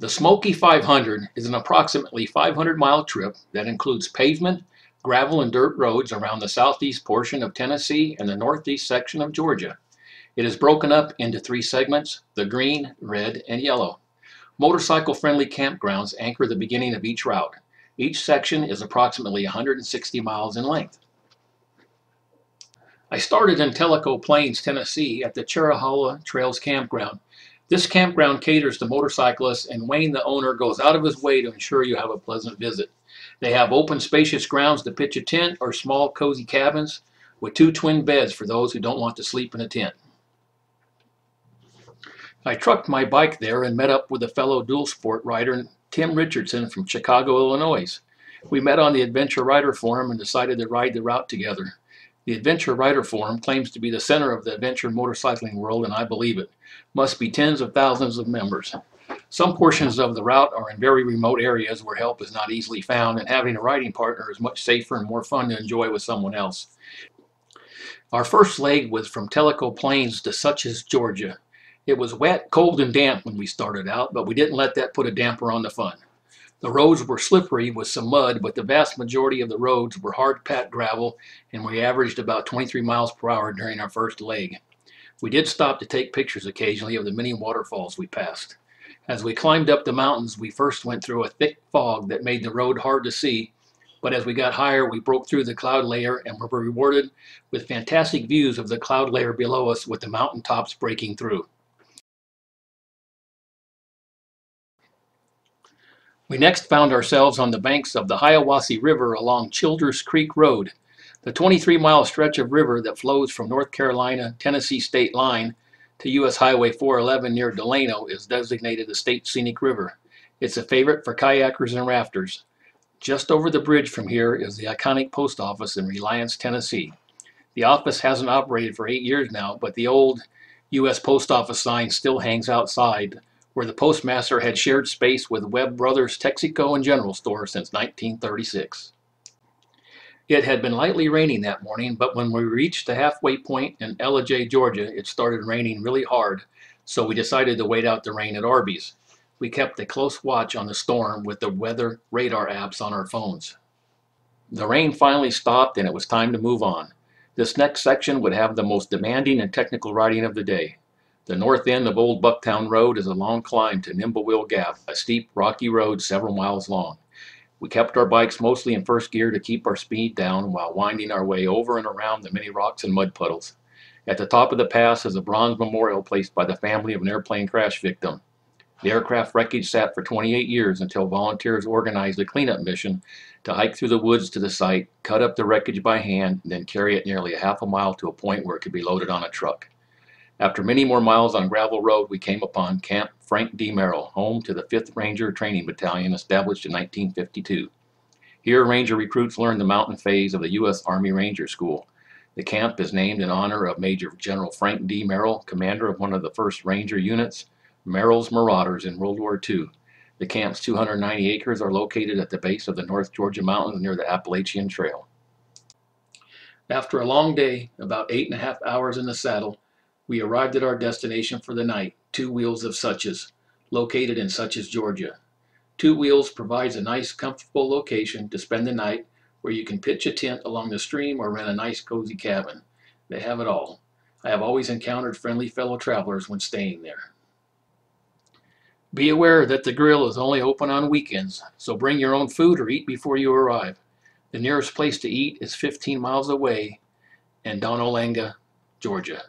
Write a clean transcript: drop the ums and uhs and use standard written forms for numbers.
The Smoky 500 is an approximately 500-mile trip that includes pavement, gravel, and dirt roads around the southeast portion of Tennessee and the northeast section of Georgia. It is broken up into 3 segments: the green, red, and yellow. Motorcycle-friendly campgrounds anchor the beginning of each route. Each section is approximately 160 miles in length. I started in Tellico Plains, Tennessee at the Cherokee Trails Campground. This campground caters to motorcyclists, and Wayne, the owner, goes out of his way to ensure you have a pleasant visit. They have open, spacious grounds to pitch a tent or small, cozy cabins with 2 twin beds for those who don't want to sleep in a tent. I trucked my bike there and met up with a fellow dual sport rider, Tim Richardson from Chicago, Illinois. We met on the Adventure Rider Forum and decided to ride the route together. The Adventure Rider Forum claims to be the center of the adventure motorcycling world, and I believe it. Must be tens of thousands of members. Some portions of the route are in very remote areas where help is not easily found, and having a riding partner is much safer and more fun to enjoy with someone else. Our first leg was from Tellico Plains to Suches, Georgia. It was wet, cold, and damp when we started out, but we didn't let that put a damper on the fun. The roads were slippery with some mud, but the vast majority of the roads were hard-packed gravel, and we averaged about 23 miles per hour during our first leg. We did stop to take pictures occasionally of the many waterfalls we passed. As we climbed up the mountains, we first went through a thick fog that made the road hard to see, but as we got higher, we broke through the cloud layer and were rewarded with fantastic views of the cloud layer below us with the mountain tops breaking through. We next found ourselves on the banks of the Hiawassee River along Childress Creek Road. The 23-mile stretch of river that flows from North Carolina-Tennessee state line to U.S. Highway 411 near Delano is designated a state scenic river. It's a favorite for kayakers and rafters. Just over the bridge from here is the iconic post office in Reliance, Tennessee. The office hasn't operated for 8 years now, but the old U.S. Post Office sign still hangs outside, where the postmaster had shared space with Webb Brothers Texaco and General Store since 1936. It had been lightly raining that morning, but when we reached the halfway point in Ellijay, Georgia, it started raining really hard, so we decided to wait out the rain at Arby's. We kept a close watch on the storm with the weather radar apps on our phones. The rain finally stopped and it was time to move on. This next section would have the most demanding and technical riding of the day. The north end of Old Bucktown Road is a long climb to Nimblewheel Gap, a steep, rocky road several miles long. We kept our bikes mostly in first gear to keep our speed down while winding our way over and around the many rocks and mud puddles. At the top of the pass is a bronze memorial placed by the family of an airplane crash victim. The aircraft wreckage sat for 28 years until volunteers organized a cleanup mission to hike through the woods to the site, cut up the wreckage by hand, and then carry it nearly a half a mile to a point where it could be loaded on a truck. After many more miles on gravel road, we came upon Camp Frank D. Merrill, home to the 5th Ranger Training Battalion established in 1952. Here, Ranger recruits learn the mountain phase of the U.S. Army Ranger School. The camp is named in honor of Major General Frank D. Merrill, commander of one of the 1st Ranger units, Merrill's Marauders, in World War II. The camp's 290 acres are located at the base of the North Georgia Mountains near the Appalachian Trail. After a long day, about 8.5 hours in the saddle, we arrived at our destination for the night, Two Wheels of Suches, located in Suches, Georgia. Two Wheels provides a nice, comfortable location to spend the night where you can pitch a tent along the stream or rent a nice, cozy cabin. They have it all. I have always encountered friendly fellow travelers when staying there. Be aware that the grill is only open on weekends, so bring your own food or eat before you arrive. The nearest place to eat is 15 miles away in Donalanga, Georgia.